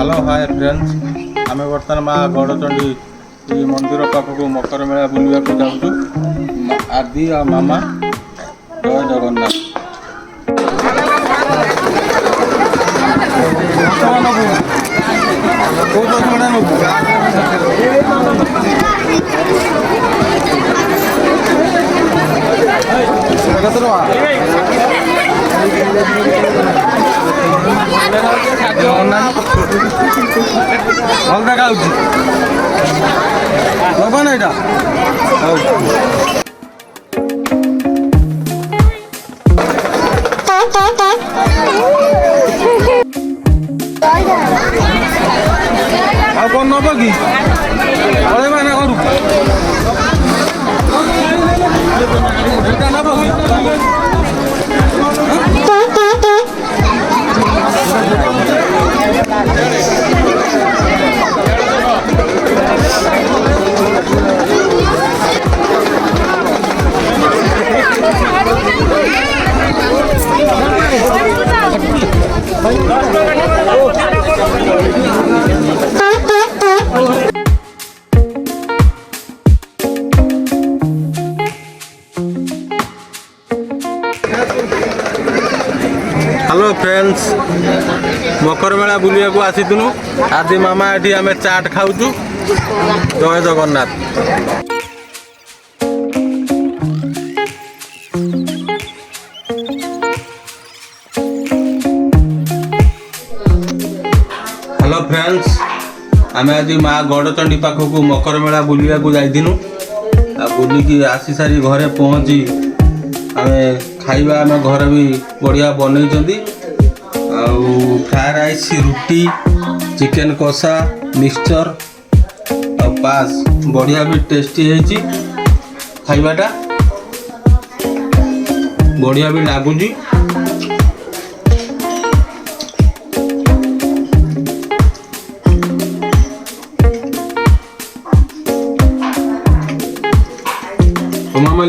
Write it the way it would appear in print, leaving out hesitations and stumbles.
Hello hi friends आम बर्तमान माँ गौड़चंडी मंदिर पाखक मकर मेला बुलवा को जाऊँ आदि और मामा जय जगन्नाथ। ଭଲ ଦେଖାଉଛି ନବ ନା ଏଇଟା ଆଉ କଣ ନବ କି ପଳେଇବା ନା ଘରୁ ଏଇଟା ନବ କି हेलो फ्रेंड्स मकर मेला बुलिया को आसीथुनु आदि मामा एठी आमे चाट खाउछु जय जगन्नाथ। हेलो फ्रेंड्स आमे आज माँ गौड़चंडी पाखक मकर मेला बुलिया को जाइथिनु आ बुलिकी आसी सारी घरे पहुँची आमे खाइबा आमे घर भी बढ़िया बनई फ्राए राइस रुटी चिकेन कषा मिक्सचर और पास बढ़िया भी टेस्टी है खाइबाटा बढ़िया भी लगुच। मामा